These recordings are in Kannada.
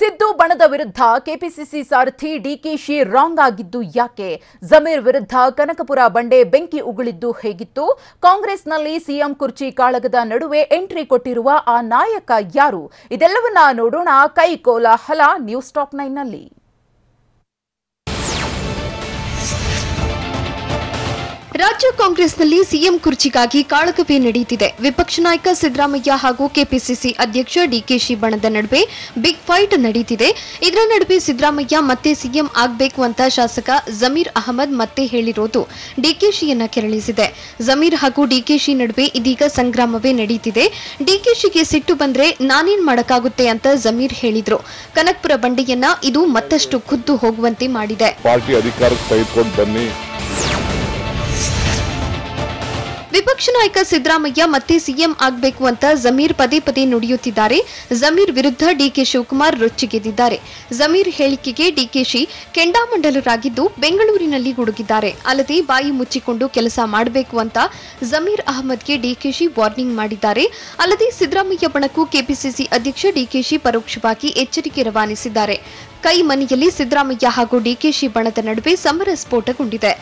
ಸಿದ್ದು ಬಣದ ವಿರುದ್ಧ ಕೆಪಿಸಿಸಿ ಸಾರಥಿ ಡಿಕೆಶಿ ರಾಂಗ್ ಆಗಿದ್ದು ಯಾಕೆ? ಜಮೀರ್ ವಿರುದ್ಧ ಕನಕಪುರ ಬಂಡೆ ಬೆಂಕಿ ಉಗುಳಿದ್ದು ಹೇಗಿತ್ತು? ಕಾಂಗ್ರೆಸ್ನಲ್ಲಿ ಸಿಎಂ ಕುರ್ಚಿ ಕಾಳಗದ ನಡುವೆ ಎಂಟ್ರಿ ಕೊಟ್ಟಿರುವ ಆ ನಾಯಕ ಯಾರು? ಇದೆಲ್ಲವನ್ನ ನೋಡೋಣ ಕೈ ಕೋಲಾಹಲ ನ್ಯೂಸ್ ಟಾಪ್ 9 ನಲ್ಲಿ. ರಾಜ್ಯ ಕಾಂಗ್ರೆಸ್ನಲ್ಲಿ ಸಿಎಂ ಕುರ್ಚಿಗಾಗಿ ಕಾಳಗವೇ ನಡೆಯುತ್ತಿದೆ. ವಿಪಕ್ಷ ನಾಯಕ ಸಿದ್ದರಾಮಯ್ಯ ಹಾಗೂ ಕೆಪಿಸಿಸಿ ಅಧ್ಯಕ್ಷ ಡಿಕೆಶಿ ಬಣದ ನಡುವೆ ಬಿಗ್ ಫೈಟ್ ನಡೆಯುತ್ತಿದೆ. ಇದರ ನಡುವೆ ಸಿದ್ದರಾಮಯ್ಯ ಮತ್ತೆ ಸಿಎಂ ಆಗಬೇಕು ಅಂತ ಶಾಸಕ ಜಮೀರ್ ಅಹಮದ್ ಮತ್ತೆ ಹೇಳಿರೋದು ಡಿಕೆಶಿಯನ್ನ ಕೆರಳಿಸಿದೆ. ಜಮೀರ್ ಹಾಗೂ ಡಿಕೆಶಿ ನಡುವೆ ಇದೀಗ ಸಂಗ್ರಾಮವೇ ನಡೆಯುತ್ತಿದೆ. ಡಿಕೆಶಿಗೆ ಸಿಟ್ಟು ಬಂದ್ರೆ ನಾನೇನ್ ಮಾಡಕ್ಕಾಗುತ್ತೆ ಅಂತ ಜಮೀರ್ ಹೇಳಿದ್ರು. ಕನಕಪುರ ಬಂಡೆಯನ್ನ ಇದು ಮತ್ತಷ್ಟು ಖುದ್ದು ಹೋಗುವಂತೆ ಮಾಡಿದೆ. ಪಾರ್ಟಿ ಅಧಿಕಾರಕ್ಕೆ ತೆಗೆದುಕೊಂಡು ಬನ್ನಿ. ವಿಪಕ್ಷ ನಾಯಕ ಸಿದ್ದರಾಮಯ್ಯ ಮತ್ತೆ ಸಿಎಂ ಆಗಬೇಕು ಅಂತ ಜಮೀರ್ ಪದೇ ಪದೇ ನುಡಿಯುತ್ತಿದ್ದಾರೆ. ಜಮೀರ್ ವಿರುದ್ಧ ಡಿಕೆ ಶಿವಕುಮಾರ್ ರೊಚ್ಚಿಗೆದ್ದಿದ್ದಾರೆ. ಜಮೀರ್ ಹೇಳಿಕೆಗೆ ಡಿಕೆಶಿ ಕೆಂಡಾಮಂಡಲರಾಗಿದ್ದು ಬೆಂಗಳೂರಿನಲ್ಲಿ ಗುಡುಗಿದ್ದಾರೆ. ಅಲ್ಲದೆ ಬಾಯಿ ಮುಚ್ಚಿಕೊಂಡು ಕೆಲಸ ಮಾಡಬೇಕು ಅಂತ ಜಮೀರ್ ಅಹಮದ್ಗೆ ಡಿಕೆಶಿ ವಾರ್ನಿಂಗ್ ಮಾಡಿದ್ದಾರೆ. ಅಲ್ಲದೆ ಸಿದ್ದರಾಮಯ್ಯ ಬಣಕ್ಕೂ ಕೆಪಿಸಿಸಿ ಅಧ್ಯಕ್ಷ ಡಿಕೆಶಿ ಪರೋಕ್ಷವಾಗಿ ಎಚ್ಚರಿಕೆ ರವಾನಿಸಿದ್ದಾರೆ. ಕೈ ಮನೆಯಲ್ಲಿ ಸಿದ್ದರಾಮಯ್ಯ ಹಾಗೂ ಡಿಕೆಶಿ ಬಣದ ನಡುವೆ ಸಮರ ಸ್ಫೋಟಗೊಂಡಿದೆ.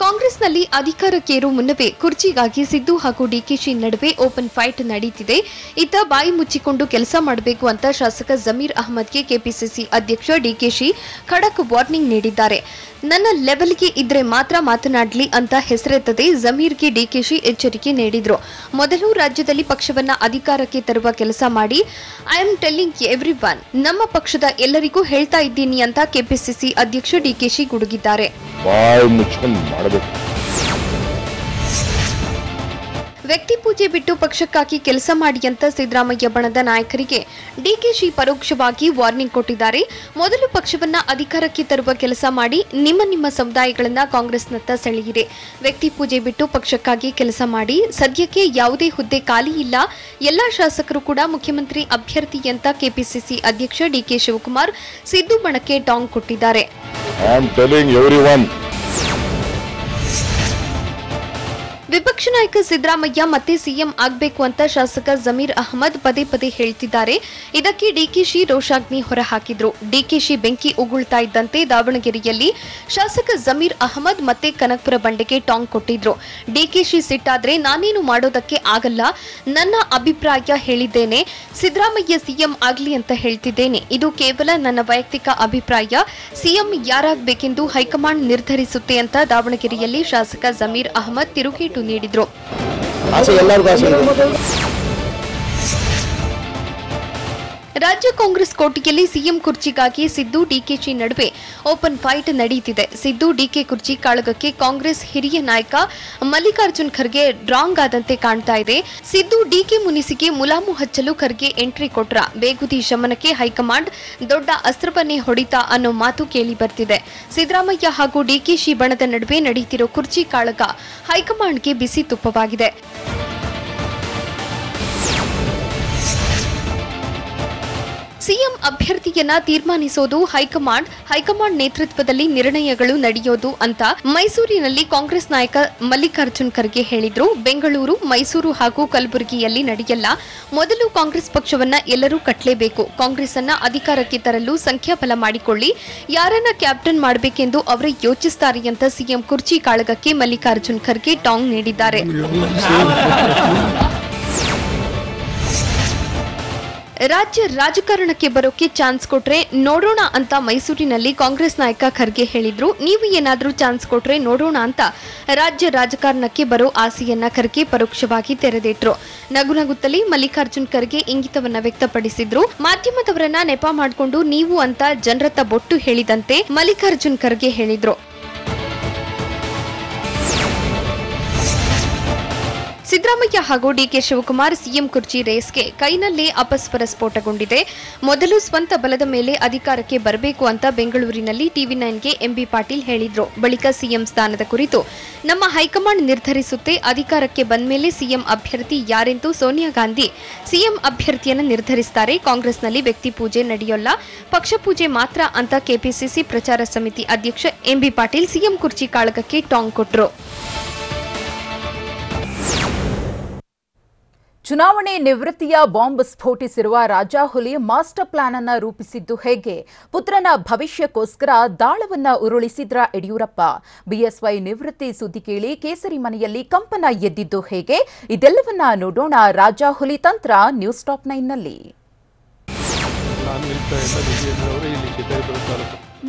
ಕಾಂಗ್ರೆಸ್ನಲ್ಲಿ ಅಧಿಕಾರಕ್ಕೇರೋ ಮುನ್ನವೇ ಕುರ್ಚಿಗಾಗಿ ಸಿದ್ದು ಹಾಗೂ ಡಿಕೆಶಿ ನಡುವೆ ಓಪನ್ ಫೈಟ್ ನಡೆಯುತ್ತಿದೆ. ಇತ್ತ ಬಾಯಿ ಮುಚ್ಚಿಕೊಂಡು ಕೆಲಸ ಮಾಡಬೇಕು ಅಂತ ಶಾಸಕ ಜಮೀರ್ ಅಹಮದ್ಗೆ ಕೆಪಿಸಿಸಿ ಅಧ್ಯಕ್ಷ ಡಿಕೆಶಿ ಖಡಕ್ ವಾರ್ನಿಂಗ್ ನೀಡಿದ್ದಾರೆ. ನನ್ನ ಲೆವೆಲ್ಗೆ ಇದ್ರೆ ಮಾತ್ರ ಮಾತನಾಡಲಿ ಅಂತ ಹೆಸರೆತ್ತದೆ ಜಮೀರ್ಗೆ ಡಿಕೆಶಿ ಎಚ್ಚರಿಕೆ ನೀಡಿದ್ರು. ಮೊದಲು ರಾಜ್ಯದಲ್ಲಿ ಪಕ್ಷವನ್ನ ಅಧಿಕಾರಕ್ಕೆ ತರುವ ಕೆಲಸ ಮಾಡಿ. ಐ ಆಮ್ ಟೆಲ್ಲಿಂಗ್ ಎವ್ರಿವನ್, ನಮ್ಮ ಪಕ್ಷದ ಎಲ್ಲರಿಗೂ ಹೇಳ್ತಾ ಇದ್ದೀನಿ ಅಂತ ಕೆಪಿಸಿಸಿ ಅಧ್ಯಕ್ಷ ಡಿಕೆಶಿ ಗುಡುಗಿದ್ದಾರೆ. ವ್ಯಕ್ತಿ ಪೂಜೆ ಬಿಟ್ಟು ಪಕ್ಷಕ್ಕಾಗಿ ಕೆಲಸ ಮಾಡಿ ಅಂತ ಸಿದ್ದರಾಮಯ್ಯ ಬಣದ ನಾಯಕರಿಗೆ ಡಿಕೆಶಿ ಪರೋಕ್ಷವಾಗಿ ವಾರ್ನಿಂಗ್ ಕೊಟ್ಟಿದ್ದಾರೆ. ಮೊದಲು ಪಕ್ಷವನ್ನ ಅಧಿಕಾರಕ್ಕೆ ತರುವ ಕೆಲಸ ಮಾಡಿ, ನಿಮ್ಮ ಸಮುದಾಯಗಳನ್ನ ಕಾಂಗ್ರೆಸ್ನತ್ತ ಸೆಳೆಯಿರಿ. ವ್ಯಕ್ತಿ ಪೂಜೆ ಬಿಟ್ಟು ಪಕ್ಷಕ್ಕಾಗಿ ಕೆಲಸ ಮಾಡಿ. ಸದ್ಯಕ್ಕೆ ಯಾವುದೇ ಹುದ್ದೆ ಖಾಲಿ ಇಲ್ಲ. ಎಲ್ಲಾ ಶಾಸಕರು ಕೂಡ ಮುಖ್ಯಮಂತ್ರಿ ಅಭ್ಯರ್ಥಿ ಅಂತ ಕೆಪಿಸಿಸಿ ಅಧ್ಯಕ್ಷ ಡಿಕೆ ಶಿವಕುಮಾರ್ ಸಿದ್ದು ಬಣಕ್ಕೆ ಟಾಂಗ್ ಕೊಟ್ಟಿದ್ದಾರೆ. ವಿಪಕ್ಷ ನಾಯಕ ಸಿದ್ದರಾಮಯ್ಯ ಮತ್ತೆ ಸಿಎಂ ಆಗಬೇಕು ಅಂತ ಶಾಸಕ ಜಮೀರ್ ಅಹಮದ್ ಪದೇ ಪದೇ ಹೇಳ್ತಿದ್ದಾರೆ. ಇದಕ್ಕೆ ಡಿಕೆಶಿ ರೋಷಾಗ್ನಿ ಹೊರಹಾಕಿದ್ರು. ಡಿಕೆಶಿ ಬೆಂಕಿ ಉಗುಳ್ತಾ ಇದ್ದಂತೆ ದಾವಣಗೆರೆಯಲ್ಲಿ ಶಾಸಕ ಜಮೀರ್ ಅಹಮದ್ ಮತ್ತೆ ಕನಕಪುರ ಬಂಡೆಗೆ ಟಾಂಗ್ ಕೊಟ್ಟಿದ್ರು. ಡಿಕೆಶಿ ಸಿಟ್ಟಾದ್ರೆ ನಾನೇನು ಮಾಡೋದಕ್ಕೆ ಆಗಲ್ಲ, ನನ್ನ ಅಭಿಪ್ರಾಯ ಹೇಳಿದ್ದೇನೆ. ಸಿದ್ದರಾಮಯ್ಯ ಸಿಎಂ ಆಗ್ಲಿ ಅಂತ ಹೇಳ್ತಿದ್ದೇನೆ. ಇದು ಕೇವಲ ನನ್ನ ವೈಯಕ್ತಿಕ ಅಭಿಪ್ರಾಯ. ಸಿಎಂ ಯಾರಾಗಬೇಕೆಂದು ಹೈಕಮಾಂಡ್ ನಿರ್ಧರಿಸುತ್ತೆ ಅಂತ ದಾವಣಗೆರೆಯಲ್ಲಿ ಶಾಸಕ ಜಮೀರ್ ಅಹಮದ್ ತಿರುಗೇಟು ನೀಡಿದ್ರು. ರಾಜ್ಯ ಕಾಂಗ್ರೆಸ್ ಕೋಟೆಯಲ್ಲಿ ಸಿಎಂ ಕುರ್ಚಿಗಾಗಿ ಸಿದ್ದು ಡಿಕೆಶಿ ನಡುವೆ ಓಪನ್ ಫೈಟ್ ನಡೆಯುತ್ತಿದೆ. ಸಿದ್ದು ಡಿಕೆ ಕುರ್ಚಿ ಕಾಳಗಕ್ಕೆ ಕಾಂಗ್ರೆಸ್ ಹಿರಿಯ ನಾಯಕ ಮಲ್ಲಿಕಾರ್ಜುನ್ ಖರ್ಗೆ ರಾಂಗ್ ಆದಂತೆ ಕಾಣ್ತಾ ಇದೆ. ಸಿದ್ದು ಡಿಕೆ ಮುನಿಸಿಗೆ ಮುಲಾಮು ಹಚ್ಚಲು ಖರ್ಗೆ ಎಂಟ್ರಿ ಕೊಟ್ರ. ಬೇಗುದಿ ಶಮನಕ್ಕೆ ಹೈಕಮಾಂಡ್ ದೊಡ್ಡ ಅಸ್ತ್ರವನ್ನೇ ಹೊಡಿತಾ ಅನ್ನೋ ಮಾತು ಕೇಳಿ ಬರ್ತಿದೆ. ಸಿದ್ದರಾಮಯ್ಯ ಹಾಗೂ ಡಿಕೆಶಿ ಬಣದ ನಡುವೆ ನಡೆಯುತ್ತಿರೋ ಕುರ್ಚಿ ಕಾಳಗ ಹೈಕಮಾಂಡ್ಗೆ ಬಿಸಿ ತುಪ್ಪವಾಗಿದೆ. ಸಿಎಂ ಅಭ್ಯರ್ಥಿಯನ್ನ ತೀರ್ಮಾನಿಸೋದು ಹೈಕಮಾಂಡ್ ನೇತೃತ್ವದಲ್ಲಿ ನಿರ್ಣಯಗಳು ನಡೆಯೋದು ಅಂತ ಮೈಸೂರಿನಲ್ಲಿ ಕಾಂಗ್ರೆಸ್ ನಾಯಕ ಮಲ್ಲಿಕಾರ್ಜುನ್ ಖರ್ಗೆ ಹೇಳಿದ್ರು. ಬೆಂಗಳೂರು, ಮೈಸೂರು ಹಾಗೂ ಕಲಬುರಗಿಯಲ್ಲಿ ನಡೆಯಲ್ಲ. ಮೊದಲು ಕಾಂಗ್ರೆಸ್ ಪಕ್ಷವನ್ನ ಎಲ್ಲರೂ ಕಟ್ಟಲೇಬೇಕು. ಕಾಂಗ್ರೆಸ್ ಅನ್ನ ಅಧಿಕಾರಕ್ಕೆ ತರಲು ಸಂಖ್ಯಾಬಲ ಮಾಡಿಕೊಳ್ಳಿ. ಯಾರನ್ನ ಕ್ಯಾಪ್ಟನ್ ಮಾಡಬೇಕೆಂದು ಅವರೇ ಯೋಚಿಸುತ್ತಾರೆ ಅಂತ ಸಿಎಂ ಕುರ್ಚಿ ಕಾಳಗಕ್ಕೆ ಮಲ್ಲಿಕಾರ್ಜುನ್ ಖರ್ಗೆ ಟಾಂಗ್ ನೀಡಿದ್ದಾರೆ. ರಾಜ್ಯ ರಾಜಕಾರಣಕ್ಕೆ ಬರೋಕೆ ಚಾನ್ಸ್ ಕೊಟ್ರೆ ನೋಡೋಣ ಅಂತ ಮೈಸೂರಿನಲ್ಲಿ ಕಾಂಗ್ರೆಸ್ ನಾಯಕ ಖರ್ಗೆ ಹೇಳಿದ್ರು. ನೀವು ಏನಾದ್ರೂ ಚಾನ್ಸ್ ಕೊಟ್ರೆ ನೋಡೋಣ ಅಂತ ರಾಜ್ಯ ರಾಜಕಾರಣಕ್ಕೆ ಬರೋ ಆಸೆಯನ್ನ ಖರ್ಗೆ ಪರೋಕ್ಷವಾಗಿ ತೆರೆದಿಟ್ರು. ನಗುನಗುತ್ತಲೇ ಮಲ್ಲಿಕಾರ್ಜುನ್ ಖರ್ಗೆ ಇಂಗಿತವನ್ನ ವ್ಯಕ್ತಪಡಿಸಿದ್ರು. ಮಾಧ್ಯಮದವರನ್ನ ನೆಪ ಮಾಡಿಕೊಂಡು ನೀವು ಅಂತ ಜನರತ್ತ ಬೊಟ್ಟು ಹೇಳಿದಂತೆ ಮಲ್ಲಿಕಾರ್ಜುನ್ ಖರ್ಗೆ ಹೇಳಿದ್ರು. ಸಿದ್ದರಾಮಯ್ಯ ಹಾಗೂ ಡಿಕೆ ಶಿವಕುಮಾರ್ ಸಿಎಂ ಕುರ್ಚಿ ರೇಸ್ಗೆ ಕೈನಲ್ಲೇ ಅಪಸ್ವರ ಸ್ಫೋಟಗೊಂಡಿದೆ. ಮೊದಲು ಸ್ವಂತ ಬಲದ ಮೇಲೆ ಅಧಿಕಾರಕ್ಕೆ ಬರಬೇಕು ಅಂತ ಬೆಂಗಳೂರಿನಲ್ಲಿ ಟಿವಿ9ಗೆ ಎಂಬಿ ಪಾಟೀಲ್ ಹೇಳಿದ್ರು. ಬಳಿಕ ಸಿಎಂ ಸ್ಥಾನದ ಕುರಿತು ನಮ್ಮ ಹೈಕಮಾಂಡ್ ನಿರ್ಧರಿಸುತ್ತೆ. ಅಧಿಕಾರಕ್ಕೆ ಬಂದ್ಮೇಲೆ ಸಿಎಂ ಅಭ್ಯರ್ಥಿ ಯಾರೆಂದು ಸೋನಿಯಾ ಗಾಂಧಿ ಸಿಎಂ ಅಭ್ಯರ್ಥಿಯನ್ನು ನಿರ್ಧರಿಸುತ್ತಾರೆ. ಕಾಂಗ್ರೆಸ್ನಲ್ಲಿ ವ್ಯಕ್ತಿ ಪೂಜೆ ನಡೆಯೋಲ್ಲ, ಪಕ್ಷ ಪೂಜೆ ಮಾತ್ರ ಅಂತ ಕೆಪಿಸಿಸಿ ಪ್ರಚಾರ ಸಮಿತಿ ಅಧ್ಯಕ್ಷ ಎಂಬಿ ಪಾಟೀಲ್ ಸಿಎಂ ಕುರ್ಚಿ ಕಾಳಗಕ್ಕೆ ಟಾಂಗ್ ಕೊಟ್ರು. ಚುನಾವಣೆ ನಿವೃತ್ತಿಯ ಬಾಂಬ್ ಸ್ಫೋಟಿಸಿರುವ ರಾಜಾಹುಲಿ ಮಾಸ್ಟರ್ ಪ್ಲಾನ್ ಅನ್ನು ರೂಪಿಸಿದ್ದು ಹೇಗೆ? ಪುತ್ರನ ಭವಿಷ್ಯಕ್ಕೋಸ್ಕರ ದಾಳವನ್ನ ಉರುಳಿಸಿದ್ರ ಯಡಿಯೂರಪ್ಪ. ಬಿಎಸ್ವೈ ನಿವೃತ್ತಿ ಸುದ್ದಿ ಕೇಳಿ ಕೇಸರಿ ಮನೆಯಲ್ಲಿ ಕಂಪನ ಎದ್ದಿದ್ದು ಹೇಗೆ? ಇದೆಲ್ಲವನ್ನ ನೋಡೋಣ ರಾಜಾಹುಲಿ ತಂತ್ರ ನ್ಯೂಸ್ ಟಾಪ್ 9ನಲ್ಲಿ.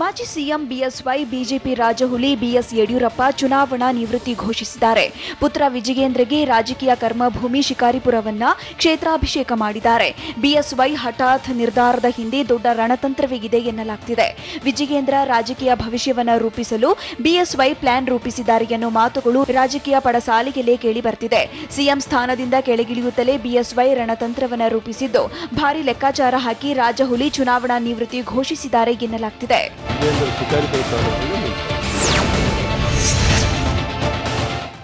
ಮಾಜಿ ಸಿಎಂ ಬಿಎಸ್ವೈ, ಬಿಜೆಪಿ ರಾಜಹುಲಿ ಬಿಎಸ್ ಯಡಿಯೂರಪ್ಪ ಚುನಾವಣಾ ನಿವೃತ್ತಿ ಘೋಷಿಸಿದ್ದಾರೆ. ಪುತ್ರ ವಿಜಯೇಂದ್ರಗೆ ರಾಜಕೀಯ ಕರ್ಮಭೂಮಿ ಶಿಕಾರಿಪುರವನ್ನ ಕ್ಷೇತ್ರಾಭಿಷೇಕ ಮಾಡಿದ್ದಾರೆ. ಬಿಎಸ್ವೈ ಹಠಾತ್ ನಿರ್ಧಾರದ ಹಿಂದೆ ದೊಡ್ಡ ರಣತಂತ್ರವೇ ಇದೆ ಎನ್ನಲಾಗ್ತಿದೆ. ವಿಜಯೇಂದ್ರ ರಾಜಕೀಯ ಭವಿಷ್ಯವನ್ನ ರೂಪಿಸಲು ಬಿಎಸ್ವೈ ಪ್ಲಾನ್ ರೂಪಿಸಿದ್ದಾರೆ ಎನ್ನುವ ಮಾತುಗಳು ರಾಜಕೀಯ ಪಡಸಾಲಿಗೆಲ್ಲೇ ಕೇಳಿ ಬರ್ತಿದೆ. ಸಿಎಂ ಸ್ಥಾನದಿಂದ ಕೆಳಗಿಳಿಯುತ್ತಲೇ ಬಿಎಸ್ವೈ ರಣತಂತ್ರವನ್ನ ರೂಪಿಸಿದ್ದು ಭಾರಿ ಲೆಕ್ಕಾಚಾರ ಹಾಕಿ ರಾಜಹುಲಿ ಚುನಾವಣಾ ನಿವೃತ್ತಿ ಘೋಷಿಸಿದ್ದಾರೆ ಎನ್ನಲಾಗ್ತಿದೆ.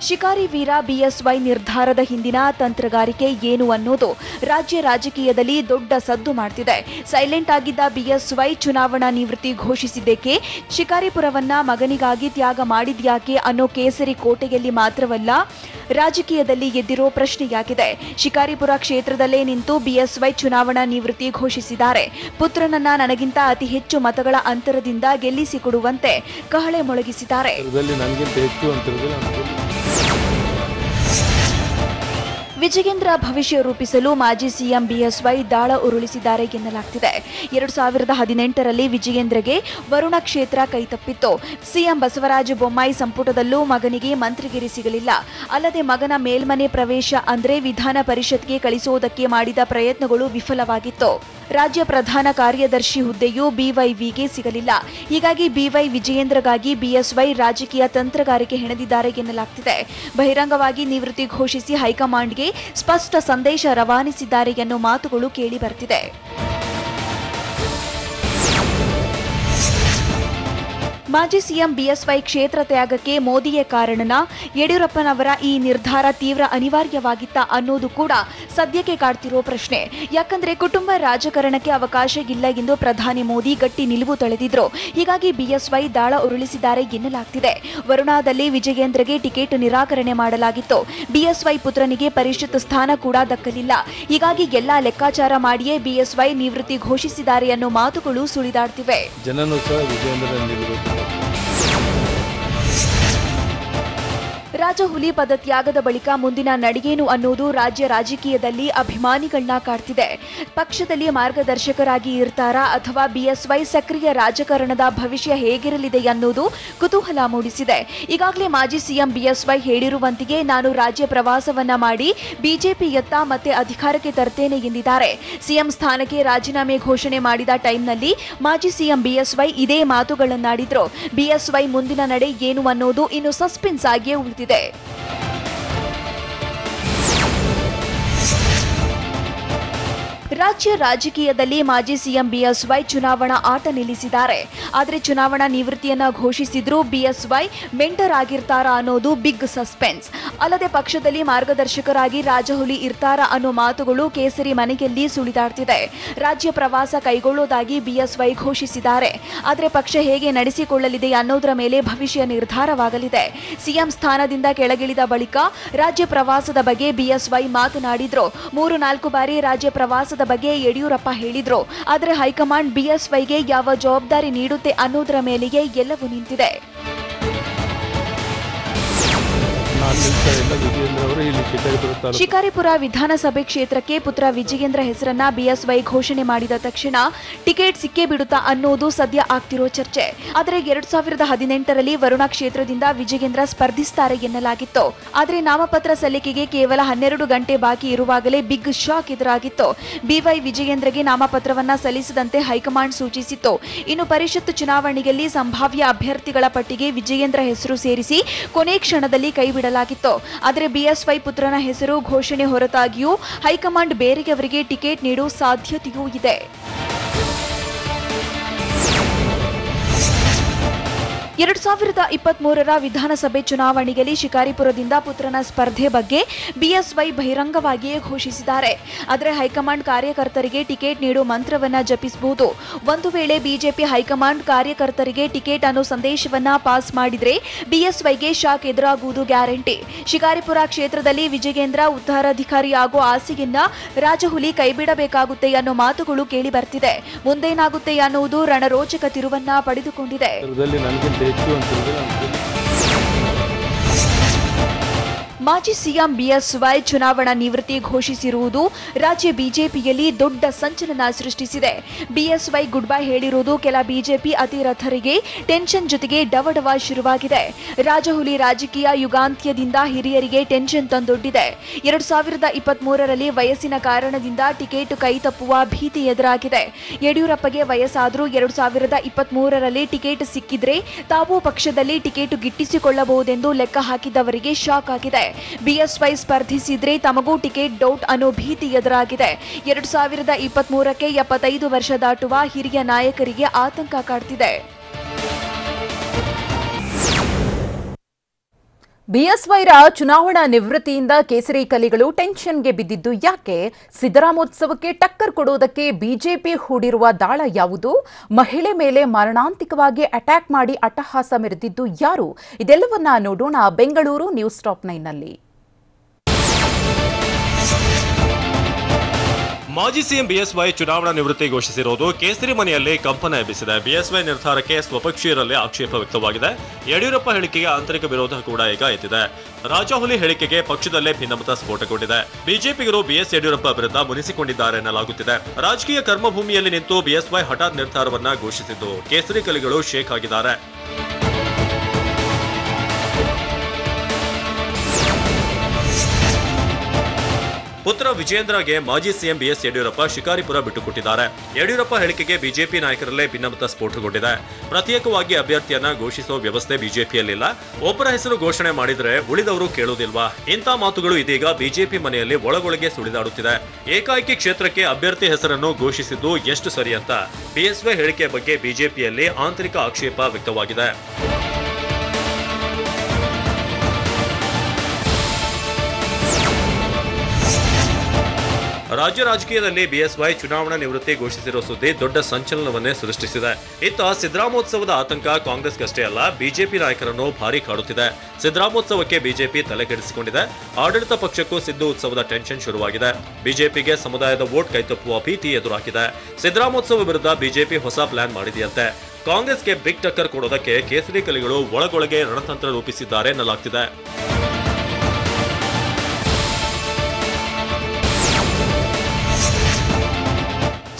ಶಿಕಾರಿ ವೀರ ಬಿಎಸ್ವೈ ನಿರ್ಧಾರದ ಹಿಂದಿನ ತಂತ್ರಗಾರಿಕೆ ಏನು ಅನ್ನೋದು ರಾಜ್ಯ ರಾಜಕೀಯದಲ್ಲಿ ದೊಡ್ಡ ಸದ್ದು ಮಾಡ್ತಿದೆ. ಸೈಲೆಂಟ್ ಆಗಿದ್ದ ಬಿಎಸ್ವೈ ಚುನಾವಣಾ ನಿವೃತ್ತಿ ಘೋಷಿಸಿದ್ದಕ್ಕೆ, ಶಿಕಾರಿಪುರವನ್ನ ಮಗನಿಗಾಗಿ ತ್ಯಾಗ ಮಾಡಿದ್ಯಾಕೆ ಅನ್ನೋ ಕೇಸರಿ ಕೋಟೆಯಲ್ಲಿ ಮಾತ್ರವಲ್ಲ ರಾಜಕೀಯದಲ್ಲಿ ಎದ್ದಿರೋ ಪ್ರಶ್ನೆಯಾಗಿದೆ. ಶಿಕಾರಿಪುರ ಕ್ಷೇತ್ರದಲ್ಲೇ ನಿಂತು ಬಿಎಸ್ವೈ ಚುನಾವಣಾ ನಿವೃತ್ತಿ ಘೋಷಿಸಿದ್ದಾರೆ. ಪುತ್ರನನ್ನ ನನಗಿಂತ ಅತಿ ಹೆಚ್ಚು ಮತಗಳ ಅಂತರದಿಂದ ಗೆಲ್ಲಿಸಿಕೊಡುವಂತೆ ಕಹಳೆ ಮೊಳಗಿಸಿದ್ದಾರೆ. ವಿಜಯೇಂದ್ರ ಭವಿಷ್ಯ ರೂಪಿಸಲು ಮಾಜಿ ಸಿಎಂ ಬಿಎಸ್ವೈ ದಾಳ ಉರುಳಿಸಿದ್ದಾರೆ ಎನ್ನಲಾಗ್ತಿದೆ. 2018ರಲ್ಲಿ ವಿಜಯೇಂದ್ರಗೆ ವರುಣ ಕ್ಷೇತ್ರ ಕೈತಪ್ಪಿತ್ತು. ಸಿಎಂ ಬಸವರಾಜ ಬೊಮ್ಮಾಯಿ ಸಂಪುಟದಲ್ಲೂ ಮಗನಿಗೆ ಮಂತ್ರಿಗಿರಿ ಸಿಗಲಿಲ್ಲ. ಅಲ್ಲದೆ ಮಗನ ಮೇಲ್ಮನೆ ಪ್ರವೇಶ ಅಂದ್ರೆ ವಿಧಾನ ಪರಿಷತ್ಗೆ ಕಳಿಸುವುದಕ್ಕೆ ಮಾಡಿದ ಪ್ರಯತ್ನಗಳು ವಿಫಲವಾಗಿತ್ತು. ರಾಜ್ಯ ಪ್ರಧಾನ ಕಾರ್ಯದರ್ಶಿ ಹುದ್ದೆಯೂ ಬಿವೈವಿಗೆ ಸಿಗಲಿಲ್ಲ. ಹೀಗಾಗಿ ಬಿವೈ ವಿಜಯೇಂದ್ರಗಾಗಿ ಬಿಎಸ್ವೈ ರಾಜಕೀಯ ತಂತ್ರಗಾರಿಕೆ ಹೆಣೆದಿದ್ದಾರೆ ಎನ್ನಲಾಗ್ತಿದೆ. ಬಹಿರಂಗವಾಗಿ ನಿವೃತ್ತಿ ಘೋಷಿಸಿ ಹೈಕಮಾಂಡ್ಗೆ ಸ್ಪಷ್ಟ ಸಂದೇಶ ರವಾನಿಸಿದ್ದಾರೆ ಎನ್ನುವ ಮಾತುಗಳು ಕೇಳಿ ಬರ್ತಿದೆ. ಮಾಜಿ ಸಿಎಂ ಬಿಎಸ್ವೈ ಕ್ಷೇತ್ರ ತ್ಯಾಗಕ್ಕೆ ಮೋದಿಯೇ ಕಾರಣನ? ಯಡಿಯೂರಪ್ಪನವರ ಈ ನಿರ್ಧಾರ ತೀವ್ರ ಅನಿವಾರ್ಯವಾಗಿತ್ತ ಅನ್ನೋದು ಕೂಡ ಸದ್ಯಕ್ಕೆ ಕಾಡ್ತಿರೋ ಪ್ರಶ್ನೆ. ಯಾಕಂದ್ರೆ ಕುಟುಂಬ ರಾಜಕಾರಣಕ್ಕೆ ಅವಕಾಶ ಇಲ್ಲ ಎಂದು ಪ್ರಧಾನಿ ಮೋದಿ ಗಟ್ಟಿ ನಿಲುವು ತಳೆದಿದ್ರು. ಹೀಗಾಗಿ ಬಿಎಸ್ವೈ ದಾಳ ಉರುಳಿಸಿದ್ದಾರೆ ಎನ್ನಲಾಗ್ತಿದೆ. ವರುಣಾದಲ್ಲಿ ವಿಜಯೇಂದ್ರಗೆ ಟಿಕೆಟ್ ನಿರಾಕರಣೆ ಮಾಡಲಾಗಿತ್ತು. ಬಿಎಸ್ವೈ ಪುತ್ರನಿಗೆ ಪರಿಷತ್ ಸ್ಥಾನ ಕೂಡ ದಕ್ಕಲಿಲ್ಲ. ಹೀಗಾಗಿ ಎಲ್ಲಾ ಲೆಕ್ಕಾಚಾರ ಮಾಡಿಯೇ ಬಿಎಸ್ವೈ ನಿವೃತ್ತಿ ಘೋಷಿಸಿದ್ದಾರೆ ಅನ್ನೋ ಮಾತುಗಳು ಸುಳಿದಾಡ್ತಿವೆ. ರಾಜಹುಲಿ ಪದತ್ಯಾಗದ ಬಳಿಕ ಮುಂದಿನ ನಡೆಯೇನು ಅನ್ನೋದು ರಾಜ್ಯ ರಾಜಕೀಯದಲ್ಲಿ ಅಭಿಮಾನಿಗಳನ್ನ ಕಾಡ್ತಿದೆ. ಪಕ್ಷದಲ್ಲಿ ಮಾರ್ಗದರ್ಶಕರಾಗಿ ಇರ್ತಾರಾ ಅಥವಾ ಬಿಎಸ್ವೈ ಸಕ್ರಿಯ ರಾಜಕಾರಣದ ಭವಿಷ್ಯ ಹೇಗಿರಲಿದೆ ಅನ್ನೋದು ಕುತೂಹಲ ಮೂಡಿಸಿದೆ. ಈಗಾಗಲೇ ಮಾಜಿ ಸಿಎಂ ಬಿಎಸ್ವೈ ಹೇಳಿರುವಂತೆಯೇ ನಾನು ರಾಜ್ಯ ಪ್ರವಾಸವನ್ನ ಮಾಡಿ ಬಿಜೆಪಿಯತ್ತ ಮತ್ತೆ ಅಧಿಕಾರಕ್ಕೆ ತರ್ತೇನೆ ಎಂದಿದ್ದಾರೆ. ಸಿಎಂ ಸ್ಥಾನಕ್ಕೆ ರಾಜೀನಾಮೆ ಘೋಷಣೆ ಮಾಡಿದ ಟೈಮ್ನಲ್ಲಿ ಮಾಜಿ ಸಿಎಂ ಬಿಎಸ್ವೈ ಇದೇ ಮಾತುಗಳನ್ನಾಡಿದ್ರು. ಬಿಎಸ್ವೈ ಮುಂದಿನ ನಡೆ ಏನು ಅನ್ನೋದು ಇನ್ನು ಸಸ್ಪೆನ್ಸ್ ಆಗಿಯೇ ಉಳಿದಿದೆ. ರಾಜ್ಯ ರಾಜಕೀಯದಲ್ಲಿ ಮಾಜಿ ಸಿಎಂ ಬಿಎಸ್ವೈ ಚುನಾವಣಾ ಆಟ ನಿಲ್ಲಿಸಿದ್ದಾರೆ. ಆದರೆ ಚುನಾವಣಾ ನಿವೃತ್ತಿಯನ್ನ ಘೋಷಿಸಿದ್ರು ಬಿಎಸ್ವೈ ಮೆಂಟರ್ ಆಗಿರ್ತಾರಾ ಅನ್ನೋದು ಬಿಗ್ ಸಸ್ಪೆನ್ಸ್. ಅಲ್ಲದೆ ಪಕ್ಷದಲ್ಲಿ ಮಾರ್ಗದರ್ಶಕರಾಗಿ ರಾಜಹುಲಿ ಇರ್ತಾರಾ ಅನ್ನೋ ಮಾತುಗಳು ಕೇಸರಿ ಮನೆಯಲ್ಲಿ ಸುಳಿದಾಡ್ತಿದೆ. ರಾಜ್ಯ ಪ್ರವಾಸ ಕೈಗೊಳ್ಳೋದಾಗಿ ಬಿಎಸ್ವೈ ಘೋಷಿಸಿದ್ದಾರೆ. ಆದರೆ ಪಕ್ಷ ಹೇಗೆ ನಡೆಸಿಕೊಳ್ಳಲಿದೆ ಅನ್ನೋದರ ಮೇಲೆ ಭವಿಷ್ಯ ನಿರ್ಧಾರವಾಗಲಿದೆ. ಸಿಎಂ ಸ್ಥಾನದಿಂದ ಕೆಳಗಿಳಿದ ಬಳಿಕ ರಾಜ್ಯ ಪ್ರವಾಸದ ಬಗ್ಗೆ ಬಿಎಸ್ವೈ ಮಾತನಾಡಿದ್ರು. 3-4 ಬಾರಿ ರಾಜ್ಯ ಪ್ರವಾಸದ ಬಗ್ಗೆ ಯಡಿಯೂರಪ್ಪ ಹೇಳಿದ್ರು. ಆದರೆ ಹೈಕಮಾಂಡ್ ಬಿಎಸ್ವೈಗೆ ಯಾವ ಜವಾಬ್ದಾರಿ ನೀಡುತ್ತೆ ಅನ್ನೋದರ ಮೇಲೆಯೇ ಎಲ್ಲವೂ ನಿಂತಿದೆ. ಶಿಕಾರಿಪುರ ವಿಧಾನಸಭೆ ಕ್ಷೇತ್ರಕ್ಕೆ ಪುತ್ರ ವಿಜಯೇಂದ್ರ ಹೆಸರನ್ನ ಬಿಎಸ್ವೈ ಘೋಷಣೆ ಮಾಡಿದ ತಕ್ಷಣ ಟಿಕೆಟ್ ಸಿಕ್ಕೇ ಬಿಡುತ್ತಾ ಅನ್ನೋದು ಸದ್ಯ ಆಗ್ತಿರೋ ಚರ್ಚೆ. ಆದರೆ 2018ರಲ್ಲಿ ವರುಣ ಕ್ಷೇತ್ರದಿಂದ ವಿಜಯೇಂದ್ರ ಸ್ಪರ್ಧಿಸುತ್ತಾರೆ ಎನ್ನಲಾಗಿತ್ತು. ಆದರೆ ನಾಮಪತ್ರ ಸಲ್ಲಿಕೆಗೆ ಕೇವಲ 12 ಗಂಟೆ ಬಾಕಿ ಇರುವಾಗಲೇ ಬಿಗ್ ಶಾಕ್ ಎದುರಾಗಿತ್ತು. ಬಿವೈ ವಿಜಯೇಂದ್ರಗೆ ನಾಮಪತ್ರವನ್ನ ಸಲ್ಲಿಸದಂತೆ ಹೈಕಮಾಂಡ್ ಸೂಚಿಸಿತ್ತು. ಇನ್ನು ಪರಿಷತ್ ಚುನಾವಣೆಯಲ್ಲಿ ಸಂಭಾವ್ಯ ಅಭ್ಯರ್ಥಿಗಳ ಪಟ್ಟಿಗೆ ವಿಜಯೇಂದ್ರ ಹೆಸರು ಸೇರಿಸಿ ಕೊನೆ ಕ್ಷಣದಲ್ಲಿ ಕೈಬಿಡಲಾಗಿತ್ತು. ಆದರೆ ಬಿಎಸ್ವೈ ಪುತ್ರನ ಹೆಸರು ಘೋಷಣೆ ಹೊರತಾಗಿಯೂ ಹೈಕಮಾಂಡ್ ಬೇರೆಯವರಿಗೆ ಟಿಕೆಟ್ ನೀಡುವ ಸಾಧ್ಯತೆಯೂ ಇದೆ. 2023ರ ವಿಧಾನಸಭೆ ಚುನಾವಣೆಯಲ್ಲಿ ಶಿಕಾರಿಪುರದಿಂದ ಪುತ್ರನ ಸ್ಪರ್ಧೆ ಬಗ್ಗೆ ಬಿಎಸ್ವೈ ಬಹಿರಂಗವಾಗಿಯೇ ಘೋಷಿಸಿದ್ದಾರೆ. ಆದರೆ ಹೈಕಮಾಂಡ್ ಕಾರ್ಯಕರ್ತರಿಗೆ ಟಿಕೆಟ್ ನೀಡುವ ಮಂತ್ರವನ್ನ ಜಪಿಸಬಹುದು. ಒಂದು ವೇಳೆ ಬಿಜೆಪಿ ಹೈಕಮಾಂಡ್ ಕಾರ್ಯಕರ್ತರಿಗೆ ಟಿಕೆಟ್ ಅನ್ನೋ ಸಂದೇಶವನ್ನ ಪಾಸ್ ಮಾಡಿದ್ರೆ ಬಿಎಸ್ವೈಗೆ ಶಾಕ್ ಎದುರಾಗುವುದು ಗ್ಯಾರಂಟಿ. ಶಿಕಾರಿಪುರ ಕ್ಷೇತ್ರದಲ್ಲಿ ವಿಜಯೇಂದ್ರ ಉತ್ತರಾಧಿಕಾರಿ ಆಗೋ ಆಸೆಯನ್ನ ರಾಜಹುಲಿ ಕೈಬಿಡಬೇಕಾಗುತ್ತೆ ಅನ್ನೋ ಮಾತುಗಳು ಕೇಳಿ ಬರ್ತಿದೆ. ಮುಂದೇನಾಗುತ್ತೆ ಅನ್ನುವುದು ರಣರೋಚಕ ತಿರುವನ್ನ ಪಡೆದುಕೊಂಡಿದೆ. ಮಾಜಿ ಸಿಎಂ ಬಿಎಸ್ವೈ ಚುನಾವಣಾ ನಿವೃತ್ತಿ ಘೋಷಿಸಿರುವುದು ರಾಜ್ಯ ಬಿಜೆಪಿಯಲ್ಲಿ ದೊಡ್ಡ ಸಂಚಲನ ಸೃಷ್ಟಿಸಿದೆ. ಬಿಎಸ್ವೈ ಗುಡ್ ಬೈ ಹೇಳಿರುವುದು ಕೆಲ ಬಿಜೆಪಿ ಅತಿರಥರಿಗೆ ಟೆನ್ಷನ್ ಜೊತೆಗೆ ಡವಡವ ಶುರುವಾಗಿದೆ. ರಾಜಹುಲಿ ರಾಜಕೀಯ ಯುಗಾಂತ್ಯದಿಂದ ಹಿರಿಯರಿಗೆ ಟೆನ್ಷನ್ ತಂದೊಡ್ಡಿದೆ. 2023ರಲ್ಲಿ ವಯಸ್ಸಿನ ಕಾರಣದಿಂದ ಟಿಕೆಟ್ ಕೈತಪ್ಪುವ ಭೀತಿ ಎದುರಾಗಿದೆ. ಯಡಿಯೂರಪ್ಪಗೆ ವಯಸ್ಸಾದರೂ 2023ರಲ್ಲಿ ಟಿಕೆಟ್ ಸಿಕ್ಕಿದ್ರೆ ತಾವು ಪಕ್ಷದಲ್ಲಿ ಟಿಕೆಟ್ ಗಿಟ್ಟಿಸಿಕೊಳ್ಳಬಹುದೆಂದು ಲೆಕ್ಕ ಹಾಕಿದವರಿಗೆ ಶಾಕ್ ಆಗಿದೆ. ಬಿಎಸ್ವೈ ಸ್ಪರ್ಧಿಸಿದ್ರೆ ತಮಗೂ ಟಿಕೆಟ್ ಡೌಟ್ ಅನ್ನೋ ಭೀತಿ ಎದುರಾಗಿದೆ. 2023ಕ್ಕೆ 75 ವರ್ಷ ದಾಟುವ ಹಿರಿಯ ನಾಯಕರಿಗೆ ಆತಂಕ ಕಾಡ್ತಿದೆ. ಬಿಎಸ್ವೈರ ಚುನಾವಣಾ ನಿವೃತ್ತಿಯಿಂದ ಕೇಸರಿ ಕಲಿಗಳು ಟೆನ್ಷನ್ಗೆ ಬಿದ್ದಿದ್ದು ಯಾಕೆ? ಸಿದ್ದರಾಮೋತ್ಸವಕ್ಕೆ ಟಕ್ಕರ್ ಕೊಡುವುದಕ್ಕೆ ಬಿಜೆಪಿ ಹೂಡಿರುವ ದಾಳ ಯಾವುದು? ಮಹಿಳೆ ಮೇಲೆ ಮಾರಣಾಂತಿಕವಾಗಿ ಅಟ್ಯಾಕ್ ಮಾಡಿ ಅಟ್ಟಹಾಸ ಮೆರೆದಿದ್ದು ಯಾರು? ಇದೆಲ್ಲವನ್ನ ನೋಡೋಣ ಬೆಂಗಳೂರು ನ್ಯೂಸ್ ಟಾಪ್ 9ನಲ್ಲಿ. ಮಾಜಿ ಸಿಎಂ ಬಿಎಸ್ವೈ ಚುನಾವಣಾ ನಿವೃತ್ತಿ ಘೋಷಿಸಿರುವುದು ಕೇಸರಿ ಮನೆಯಲ್ಲಿ ಕಂಪನ ಎಬ್ಬಿಸಿದೆ. ಬಿಎಸ್ವೈ ನಿರ್ಧಾರಕ್ಕೆ ಸ್ವಪಕ್ಷೀಯರಲ್ಲಿ ಆಕ್ಷೇಪ ವ್ಯಕ್ತವಾಗಿದೆ. ಯಡಿಯೂರಪ್ಪ ಹೇಳಿಕೆಗೆ ಆಂತರಿಕ ವಿರೋಧ ಕೂಡ ಈಗ ಎದ್ದಿದೆ. ರಾಜಹುಲಿ ಹೇಳಿಕೆಗೆ ಪಕ್ಷದಲ್ಲೇ ಭಿನ್ನಮತ ಸ್ಫೋಟಗೊಂಡಿದೆ. ಬಿಜೆಪಿಗರು ಬಿಎಸ್ ಯಡಿಯೂರಪ್ಪ ವಿರುದ್ಧ ಮುನಿಸಿಕೊಂಡಿದ್ದಾರೆ ಎನ್ನಲಾಗುತ್ತಿದೆ. ರಾಜಕೀಯ ಕರ್ಮಭೂಮಿಯಲ್ಲಿ ನಿಂತು ಬಿಎಸ್ವೈ ಹಠಾತ್ ನಿರ್ಧಾರವನ್ನ ಘೋಷಿಸಿದ್ದು ಕೇಸರಿ ಕಲಿಗಳು ಶೇಕ್ ಆಗಿದ್ದಾರೆ. ಪುತ್ರ ವಿಜಯೇಂದ್ರಗೆ ಮಾಜಿ ಸಿಎಂ ಬಿಎಸ್ ಯಡಿಯೂರಪ್ಪ ಶಿಕಾರಿಪುರ ಬಿಟ್ಟುಕೊಟ್ಟಿದ್ದಾರೆ. ಯಡಿಯೂರಪ್ಪ ಹೇಳಿಕೆಗೆ ಬಿಜೆಪಿ ನಾಯಕರಲ್ಲೇ ಭಿನ್ನಮತ ಸ್ಫೋಟಗೊಂಡಿದೆ. ಪ್ರತ್ಯೇಕವಾಗಿ ಅಭ್ಯರ್ಥಿಯನ್ನ ಘೋಷಿಸುವ ವ್ಯವಸ್ಥೆ ಬಿಜೆಪಿಯಲ್ಲಿಲ್ಲ. ಒಬ್ಬರ ಹೆಸರು ಘೋಷಣೆ ಮಾಡಿದ್ರೆ ಉಳಿದವರು ಕೇಳುವುದಿಲ್ವಾ? ಇಂಥ ಮಾತುಗಳು ಇದೀಗ ಬಿಜೆಪಿ ಮನೆಯಲ್ಲಿ ಒಳಗೊಳಗೆ ಸುಳಿದಾಡುತ್ತಿದೆ. ಏಕಾಏಕಿ ಕ್ಷೇತ್ರಕ್ಕೆ ಅಭ್ಯರ್ಥಿ ಹೆಸರನ್ನು ಘೋಷಿಸಿದ್ದು ಎಷ್ಟು ಸರಿ ಅಂತ ಬಿಎಸ್ವೈ ಹೇಳಿಕೆ ಬಗ್ಗೆ ಬಿಜೆಪಿಯಲ್ಲಿ ಆಂತರಿಕ ಆಕ್ಷೇಪ ವ್ಯಕ್ತವಾಗಿದೆ. ರಾಜ್ಯ ರಾಜಕೀಯದಲ್ಲಿ ಬಿಎಸ್ವೈ ಚುನಾವಣಾ ನಿವೃತ್ತಿ ಘೋಷಿಸಿರುವ ಸುದ್ದಿ ದೊಡ್ಡ ಸಂಚಲನವನ್ನೇ ಸೃಷ್ಟಿಸಿದೆ. ಇತ್ತ ಸಿದ್ದರಾಮೋತ್ಸವದ ಆತಂಕ ಕಾಂಗ್ರೆಸ್ಗಷ್ಟೇ ಅಲ್ಲ, ಬಿಜೆಪಿ ನಾಯಕರನ್ನು ಭಾರಿ ಕಾಡುತ್ತಿದೆ. ಸಿದ್ದರಾಮೋತ್ಸವಕ್ಕೆ ಬಿಜೆಪಿ ತಲೆಕೆಡಿಸಿಕೊಂಡಿದೆ. ಆಡಳಿತ ಪಕ್ಷಕ್ಕೂ ಸಿದ್ದು ಉತ್ಸವದ ಟೆನ್ಷನ್ ಶುರುವಾಗಿದೆ. ಬಿಜೆಪಿಗೆ ಸಮುದಾಯದ ವೋಟ್ ಕೈತಪ್ಪುವ ಭೀತಿ ಎದುರಾಗಿದೆ. ಸಿದ್ದರಾಮೋತ್ಸವ ವಿರುದ್ಧ ಬಿಜೆಪಿ ಹೊಸ ಪ್ಲಾನ್ ಮಾಡಿದೆಯಂತೆ. ಕಾಂಗ್ರೆಸ್ಗೆ ಬಿಗ್ ಟಕ್ಕರ್ ಕೊಡೋದಕ್ಕೆ ಕೇಸರಿ ಕಲಿಗಳು ಒಳಗೊಳಗೆ ರಣತಂತ್ರ ರೂಪಿಸಿದ್ದಾರೆ ಎನ್ನಲಾಗ್ತಿದೆ.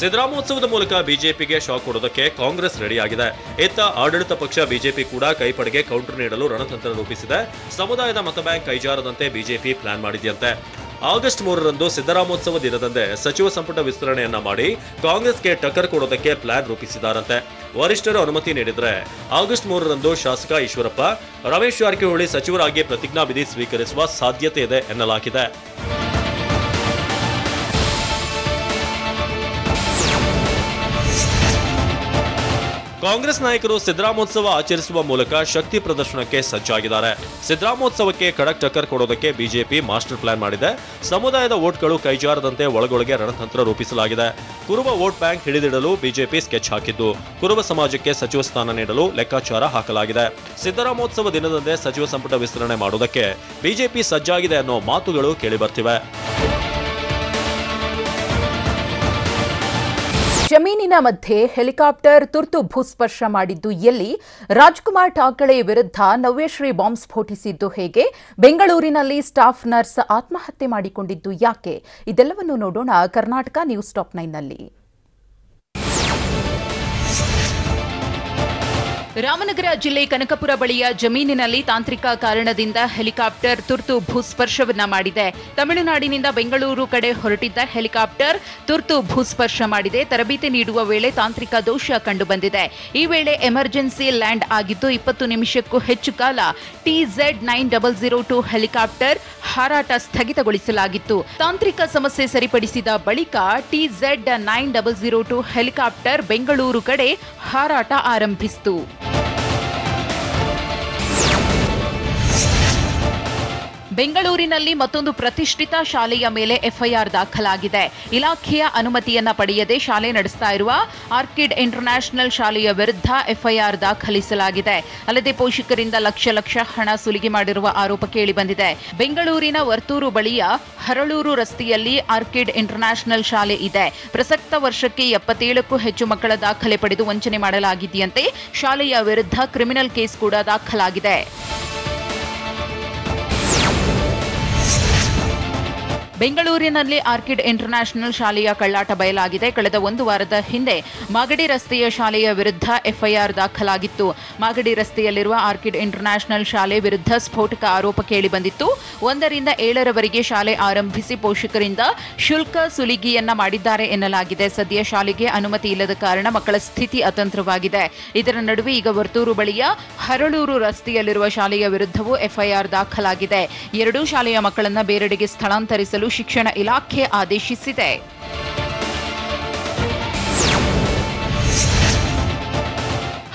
ಸಿದ್ದರಾಮೋತ್ಸವದ ಮೂಲಕ ಬಿಜೆಪಿಗೆ ಶಾಕ್ ಕೊಡೋದಕ್ಕೆ ಕಾಂಗ್ರೆಸ್ ರೆಡಿಯಾಗಿದೆ. ಇತ್ತ ಆಡಳಿತ ಪಕ್ಷ ಬಿಜೆಪಿ ಕೂಡ ಕೈಪಡೆಗೆ ಕೌಂಟರ್ ನೀಡಲು ರಣತಂತ್ರ ರೂಪಿಸಿದೆ. ಸಮುದಾಯದ ಮತ ಬ್ಯಾಂಕ್ ಕೈಜಾರದಂತೆ ಬಿಜೆಪಿ ಪ್ಲಾನ್ ಮಾಡಿದೆಯಂತೆ. ಆಗಸ್ಟ್ 3ರಂದು ಸಿದ್ದರಾಮೋತ್ಸವ ದಿನದಂದೇ ಸಚಿವ ಸಂಪುಟ ವಿಸ್ತರಣೆಯನ್ನ ಮಾಡಿ ಕಾಂಗ್ರೆಸ್ಗೆ ಟಕ್ಕರ್ ಕೊಡೋದಕ್ಕೆ ಪ್ಲಾನ್ ರೂಪಿಸಿದ್ದಾರಂತೆ. ವರಿಷ್ಠರು ಅನುಮತಿ ನೀಡಿದ್ರೆ ಆಗಸ್ಟ್ 3ರಂದು ಶಾಸಕ ಈಶ್ವರಪ್ಪ, ರಮೇಶ್ ಜಾರಕಿಹೊಳಿ ಸಚಿವರಾಗಿ ಪ್ರತಿಜ್ಞಾವಿಧಿ ಸ್ವೀಕರಿಸುವ ಸಾಧ್ಯತೆ ಇದೆ ಎನ್ನಲಾಗಿದೆ. ಕಾಂಗ್ರೆಸ್ ನಾಯಕರು ಸಿದ್ದರಾಮೋತ್ಸವ ಆಚರಿಸುವ ಮೂಲಕ ಶಕ್ತಿ ಪ್ರದರ್ಶನಕ್ಕೆ ಸಜ್ಜಾಗಿದ್ದಾರೆ. ಸಿದ್ದರಾಮೋತ್ಸವಕ್ಕೆ ಖಡಕ್ ಟಕ್ಕರ್ ಕೊಡೋದಕ್ಕೆ ಬಿಜೆಪಿ ಮಾಸ್ಟರ್ ಪ್ಲಾನ್ ಮಾಡಿದೆ. ಸಮುದಾಯದ ವೋಟ್ಗಳು ಕೈಜಾರದಂತೆ ಒಳಗೊಳಗೆ ರಣತಂತ್ರ ರೂಪಿಸಲಾಗಿದೆ. ಕುರುಬ ವೋಟ್ ಬ್ಯಾಂಕ್ ಹಿಡಿದಿಡಲು ಬಿಜೆಪಿ ಸ್ಕೆಚ್ ಹಾಕಿದ್ದು, ಕುರುಬ ಸಮಾಜಕ್ಕೆ ಸಚಿವ ಸ್ಥಾನ ನೀಡಲು ಲೆಕ್ಕಾಚಾರ ಹಾಕಲಾಗಿದೆ. ಸಿದ್ದರಾಮೋತ್ಸವ ದಿನದಂದೇ ಸಚಿವ ಸಂಪುಟ ವಿಸ್ತರಣೆ ಮಾಡೋದಕ್ಕೆ ಬಿಜೆಪಿ ಸಜ್ಜಾಗಿದೆ ಅನ್ನೋ ಮಾತುಗಳು ಕೇಳಿಬರ್ತಿವೆ. ಜಮೀನಿನ ಮಧ್ಯೆ ಹೆಲಿಕಾಪ್ಟರ್ ತುರ್ತು ಭೂಸ್ಪರ್ಶ ಮಾಡಿದ್ದು ಎಲ್ಲಿ? ರಾಜ್ಕುಮಾರ್ ಠಾಕರೆ ವಿರುದ್ಧ ನವ್ಯಶ್ರೀ ಬಾಂಬ್ ಸ್ಫೋಟಿಸಿದ್ದು ಹೇಗೆ? ಬೆಂಗಳೂರಿನಲ್ಲಿ ಸ್ಟಾಫ್ ನರ್ಸ್ ಆತ್ಮಹತ್ಯೆ ಮಾಡಿಕೊಂಡಿದ್ದು ಯಾಕೆ? ಇದೆಲ್ಲವನ್ನು ನೋಡೋಣ ಕರ್ನಾಟಕ ನ್ಯೂಸ್ ಟಾಪ್ 9ನಲ್ಲಿ. ರಾಮನಗರ ಜಿಲ್ಲೆ ಕನಕಪುರ ಬಳಿಯ ಜಮೀನಿನಲ್ಲಿ ತಾಂತ್ರಿಕ ಕಾರಣದಿಂದ ಹೆಲಿಕಾಪ್ಟರ್ ತುರ್ತು ಭೂಸ್ಪರ್ಶವನ್ನ ಮಾಡಿದೆ. ತಮಿಳುನಾಡಿನಿಂದ ಬೆಂಗಳೂರು ಕಡೆ ಹೊರಟಿದ್ದ ಹೆಲಿಕಾಪ್ಟರ್ ತುರ್ತು ಭೂಸ್ಪರ್ಶ ಮಾಡಿದೆ. ತರಬೇತಿ ನೀಡುವ ವೇಳೆ ತಾಂತ್ರಿಕ ದೋಷ ಕಂಡುಬಂದಿದೆ. ಈ ವೇಳೆ ಎಮರ್ಜೆನ್ಸಿ ಲ್ಯಾಂಡ್ ಆಗಿದ್ದು 20 ನಿಮಿಷಕ್ಕೂ ಹೆಚ್ಚು ಕಾಲ TZ9002 ಹೆಲಿಕಾಪ್ಟರ್ ಹಾರಾಟ ಸ್ಥಗಿತಗೊಳಿಸಲಾಗಿತ್ತು. ತಾಂತ್ರಿಕ ಸಮಸ್ಯೆ ಸರಿಪಡಿಸಿದ ಬಳಿಕ TZ9002 ಹೆಲಿಕಾಪ್ಟರ್ ಬೆಂಗಳೂರು ಕಡೆ ಹಾರಾಟ ಆರಂಭಿಸಿತು. ಬೆಂಗಳೂರಿನಲ್ಲಿ ಮತ್ತೊಂದು ಪ್ರತಿಷ್ಠಿತ ಶಾಲೆಯ ಮೇಲೆ ಎಫ್ಐಆರ್ ದಾಖಲಾಗಿದೆ. ಇಲಾಖೆಯ ಅನುಮತಿಯನ್ನ ಪಡೆಯದೆ ಶಾಲೆ ನಡೆಸ್ತಾ ಇರುವ ಆರ್ಕಿಡ್ ಇಂಟರ್ನ್ಯಾಷನಲ್ ಶಾಲೆಯ ವಿರುದ್ಧ ಎಫ್ಐಆರ್ ದಾಖಲಿಸಲಾಗಿದೆ. ಅಲ್ಲದೆ ಪೋಷಕರಿಂದ ಲಕ್ಷ ಹಣ ಸುಲಿಗೆ ಮಾಡಿರುವ ಆರೋಪ ಕೇಳಿಬಂದಿದೆ. ಬೆಂಗಳೂರಿನ ವರ್ತೂರು ಬಳಿಯ ಹರಳೂರು ರಸ್ತೆಯಲ್ಲಿ ಆರ್ಕಿಡ್ ಇಂಟರ್ನ್ಯಾಷನಲ್ ಶಾಲೆ ಇದೆ. ಪ್ರಸಕ್ತ ವರ್ಷಕ್ಕೆ 77ಕ್ಕೂ ಹೆಚ್ಚು ಮಕ್ಕಳ ದಾಖಲೆ ಪಡೆದು ವಂಚನೆ ಮಾಡಲಾಗಿದೆಯಂತೆ. ಶಾಲೆಯ ವಿರುದ್ಧ ಕ್ರಿಮಿನಲ್ ಕೇಸ್ ಕೂಡ ದಾಖಲಾಗಿದೆ. ಬೆಂಗಳೂರಿನಲ್ಲಿ ಆರ್ಕಿಡ್ ಇಂಟರ್ನ್ಯಾಷನಲ್ ಶಾಲೆಯ ಕಳ್ಳಾಟ ಬಯಲಾಗಿದೆ. ಕಳೆದ 1 ವಾರದ ಹಿಂದೆ ಮಾಗಡಿ ರಸ್ತೆಯ ಶಾಲೆಯ ವಿರುದ್ಧ ಎಫ್ಐಆರ್ ದಾಖಲಾಗಿತ್ತು. ಮಾಗಡಿ ರಸ್ತೆಯಲ್ಲಿರುವ ಆರ್ಕಿಡ್ ಇಂಟರ್ನ್ಯಾಷನಲ್ ಶಾಲೆ ವಿರುದ್ಧ ಸ್ಫೋಟಕ ಆರೋಪ ಕೇಳಿಬಂದಿತ್ತು. 1 ರಿಂದ 7ರವರೆಗೆ ಶಾಲೆ ಆರಂಭಿಸಿ ಪೋಷಕರಿಂದ ಶುಲ್ಕ ಸುಲಿಗೆಯನ್ನ ಮಾಡಿದ್ದಾರೆ ಎನ್ನಲಾಗಿದೆ. ಸದ್ಯ ಶಾಲೆಗೆ ಅನುಮತಿ ಇಲ್ಲದ ಕಾರಣ ಮಕ್ಕಳ ಸ್ಥಿತಿ ಅತಂತ್ರವಾಗಿದೆ. ಇದರ ನಡುವೆ ಈಗ ವರ್ತೂರು ಬಳಿಯ ಹರಳೂರು ರಸ್ತೆಯಲ್ಲಿರುವ ಶಾಲೆಯ ವಿರುದ್ಧವೂ ಎಫ್ಐಆರ್ ದಾಖಲಾಗಿದೆ. 2 ಶಾಲೆಯ ಮಕ್ಕಳನ್ನ ಬೇರೆಡೆಗೆ ಸ್ಥಳಾಂತರಿಸಲು ಶಿಕ್ಷಣ ಇಲಾಖೆ ಆದೇಶಿಸಿದೆ.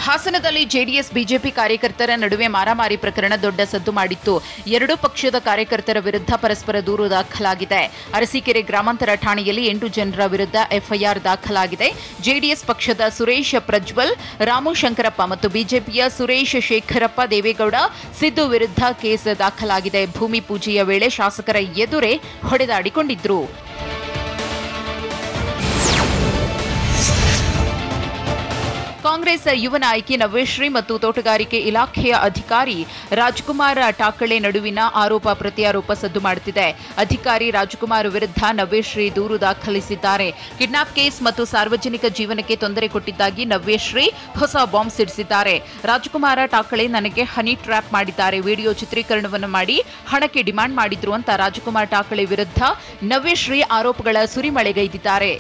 ಹಾಸನದಲ್ಲಿ ಜೆಡಿಎಸ್ ಬಿಜೆಪಿ ಕಾರ್ಯಕರ್ತರ ನಡುವೆ ಮಾರಾಮಾರಿ ಪ್ರಕರಣ ದೊಡ್ಡ ಸದ್ದು ಮಾಡಿತ್ತು. 2 ಪಕ್ಷದ ಕಾರ್ಯಕರ್ತರ ವಿರುದ್ಧ ಪರಸ್ಪರ ದೂರು ದಾಖಲಾಗಿದೆ. ಅರಸೀಕೆರೆ ಗ್ರಾಮಾಂತರ ಠಾಣೆಯಲ್ಲಿ 8 ಜನರ ವಿರುದ್ಧ ಎಫ್ಐಆರ್ ದಾಖಲಾಗಿದೆ. ಜೆಡಿಎಸ್ ಪಕ್ಷದ ಸುರೇಶ್ ಪ್ರಜ್ವಲ್, ರಾಮು ಶಂಕರಪ್ಪ ಮತ್ತು ಬಿಜೆಪಿಯ ಸುರೇಶ್ ಶೇಖರಪ್ಪ, ದೇವೇಗೌಡ, ಸಿದ್ದು ವಿರುದ್ಧ ಕೇಸ್ ದಾಖಲಾಗಿದೆ. ಭೂಮಿ ಪೂಜೆಯ ವೇಳೆ ಶಾಸಕರ ಎದುರೇ ಹೊಡೆದಾಡಿಕೊಂಡಿದ್ರು. ಕಾಂಗ್ರೆಸ್ ಯುವ ನಾಯಕಿ ನವ್ಯಶ್ರೀ ಮತ್ತು ತೋಟಗಾರಿಕೆ ಇಲಾಖೆಯ ಅಧಿಕಾರಿ ರಾಜ್ಕುಮಾರ್ ಟಾಕಳೆ ನಡುವಿನ ಆರೋಪ ಪ್ರತ್ಯಾರೋಪ ಸದ್ದು ಮಾಡುತ್ತಿದೆ. ಅಧಿಕಾರಿ ರಾಜ್ಕುಮಾರ್ ವಿರುದ್ಧ ನವ್ಯಶ್ರೀ ದೂರು ದಾಖಲಿಸಿದ್ದಾರೆ. ಕಿಡ್ನಾಪ್ ಕೇಸ್ ಮತ್ತು ಸಾರ್ವಜನಿಕ ಜೀವನಕ್ಕೆ ತೊಂದರೆ ಕೊಟ್ಟಿದ್ದಾಗಿ ನವ್ಯಶ್ರೀ ಹೊಸ ಬಾಂಬ್ ಸಿಡಿಸಿದ್ದಾರೆ. ರಾಜ್ಕುಮಾರ್ ಟಾಕಳೆ ನನಗೆ ಹನಿ ಟ್ರ್ಯಾಪ್ ಮಾಡಿದ್ದಾರೆ, ವಿಡಿಯೋ ಚಿತ್ರೀಕರಣವನ್ನು ಮಾಡಿ ಹಣಕ್ಕೆ ಡಿಮಾಂಡ್ ಮಾಡಿದ್ರು ಅಂತ ರಾಜ್ಕುಮಾರ್ ಟಾಕಳೆ ವಿರುದ್ಧ ನವ್ಯಶ್ರೀ ಆರೋಪಗಳ ಸುರಿಮಳೆಗೈದಿದ್ದಾರೆ.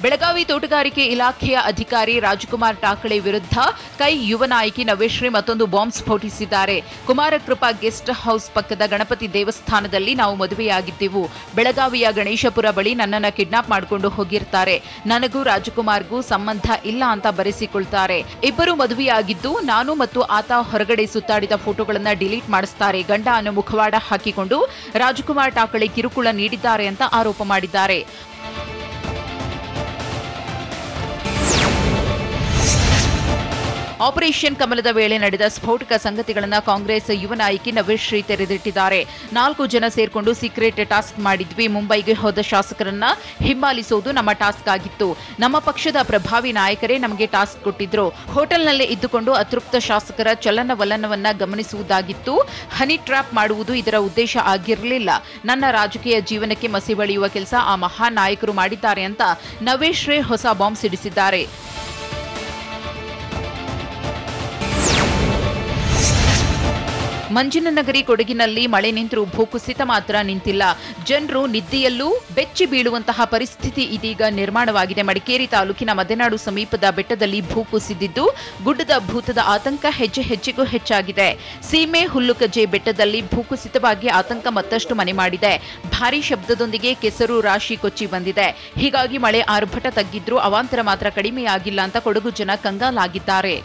ಬೆಳಗಾವಿ ತೋಟಗಾರಿಕೆ ಇಲಾಖೆಯ ಅಧಿಕಾರಿ ರಾಜ್ಕುಮಾರ್ ಟಾಕಳೆ ವಿರುದ್ಧ ಕೈ ಯುವ ನಾಯಕಿ ನವ್ಯಶ್ರೀ ಮತ್ತೊಂದು ಬಾಂಬ್ ಸ್ಫೋಟಿಸಿದ್ದಾರೆ. ಕುಮಾರಕೃಪಾ ಗೆಸ್ಟ್ ಹೌಸ್ ಪಕ್ಕದ ಗಣಪತಿ ದೇವಸ್ಥಾನದಲ್ಲಿ ನಾವು ಮದುವೆಯಾಗಿದ್ದೆವು. ಬೆಳಗಾವಿಯ ಗಣೇಶಪುರ ಬಳಿ ನನ್ನನ್ನು ಕಿಡ್ನಾಪ್ ಮಾಡಿಕೊಂಡು ಹೋಗಿರ್ತಾರೆ. ನನಗೂ ರಾಜ್ಕುಮಾರ್ಗೂ ಸಂಬಂಧ ಇಲ್ಲ ಅಂತ ಬರೆಸಿಕೊಳ್ತಾರೆ. ಇಬ್ಬರು ಮದುವೆಯಾಗಿದ್ದು ನಾನು ಮತ್ತು ಆತ ಹೊರಗಡೆ ಸುತ್ತಾಡಿದ ಫೋಟೋಗಳನ್ನು ಡಿಲೀಟ್ ಮಾಡಿಸ್ತಾರೆ. ಗಂಡ ಅನ್ನೋ ಮುಖವಾಡ ಹಾಕಿಕೊಂಡು ರಾಜ್ಕುಮಾರ್ ಟಾಕಳೆ ಕಿರುಕುಳ ನೀಡಿದ್ದಾರೆ ಅಂತ ಆರೋಪ ಮಾಡಿದ್ದಾರೆ. ಆಪರೇಷನ್ ಕಮಲದ ವೇಳೆ ನಡೆದ ಸ್ಫೋಟಕ ಸಂಗತಿಗಳನ್ನು ಕಾಂಗ್ರೆಸ್ ಯುವ ನಾಯಕಿ ನವ್ಯಶ್ರೀ ತೆರೆದಿಟ್ಟಿದ್ದಾರೆ. 4 ಜನ ಸೇರ್ಕೊಂಡು ಸೀಕ್ರೆಟ್ ಟಾಸ್ಕ್ ಮಾಡಿದ್ವಿ. ಮುಂಬೈಗೆ ಹೋದ ಶಾಸಕರನ್ನ ಹಿಂಬಾಲಿಸೋದು ನಮ್ಮ ಟಾಸ್ಕ್ ಆಗಿತ್ತು. ನಮ್ಮ ಪಕ್ಷದ ಪ್ರಭಾವಿ ನಾಯಕರೇ ನಮಗೆ ಟಾಸ್ಕ್ ಕೊಟ್ಟಿದ್ರು. ಹೋಟೆಲ್ನಲ್ಲೇ ಇದ್ದುಕೊಂಡು ಅತೃಪ್ತ ಶಾಸಕರ ಚಲನವಲನವನ್ನ ಗಮನಿಸುವುದಾಗಿತ್ತು. ಹನಿ ಟ್ರ್ಯಾಪ್ ಮಾಡುವುದು ಇದರ ಉದ್ದೇಶ ಆಗಿರಲಿಲ್ಲ. ನನ್ನ ರಾಜಕೀಯ ಜೀವನಕ್ಕೆ ಮಸಿ ಬಳಿಯುವ ಕೆಲಸ ಆ ಮಹಾನ್ ನಾಯಕರು ಮಾಡಿದ್ದಾರೆ ಅಂತ ನವ್ಯಶ್ರೀ ಹೊಸ ಬಾಂಬ್ ಸಿಡಿಸಿದ್ದಾರೆ. ಮಂಜಿನನಗರಿ ಕೊಡಗಿನಲ್ಲಿ ಮಳೆ ನಿಂತರೂ ಭೂಕುಸಿತ ಮಾತ್ರ ನಿಂತಿಲ್ಲ. ಜನರು ನಿದ್ದೆಯಲ್ಲೂ ಬೆಚ್ಚಿ ಬೀಳುವಂತಹ ಪರಿಸ್ಥಿತಿ ಇದೀಗ ನಿರ್ಮಾಣವಾಗಿದೆ. ಮಡಿಕೇರಿ ತಾಲೂಕಿನ ಮದೆನಾಡು ಸಮೀಪದ ಬೆಟ್ಟದಲ್ಲಿ ಭೂಕುಸಿದಿದ್ದು ಗುಡ್ಡದ ಭೂತದ ಆತಂಕ ಹೆಜ್ಜೆಗೂ ಹೆಚ್ಚಾಗಿದೆ. ಸೀಮೆ ಹುಲ್ಲುಕಜೆ ಬೆಟ್ಟದಲ್ಲಿ ಭೂಕುಸಿತವಾಗಿ ಆತಂಕ ಮತ್ತಷ್ಟು ಮನೆ ಮಾಡಿದೆ. ಭಾರೀ ಶಬ್ದದೊಂದಿಗೆ ಕೆಸರು ರಾಶಿ ಕೊಚ್ಚಿ ಬಂದಿದೆ. ಹೀಗಾಗಿ ಮಳೆ ಆರ್ಭಟ ತಗ್ಗಿದ್ರೂ ಅವಾಂತರ ಮಾತ್ರ ಕಡಿಮೆಯಾಗಿಲ್ಲ ಅಂತ ಕೊಡಗು ಜನ ಕಂಗಾಲಾಗಿದ್ದಾರೆ.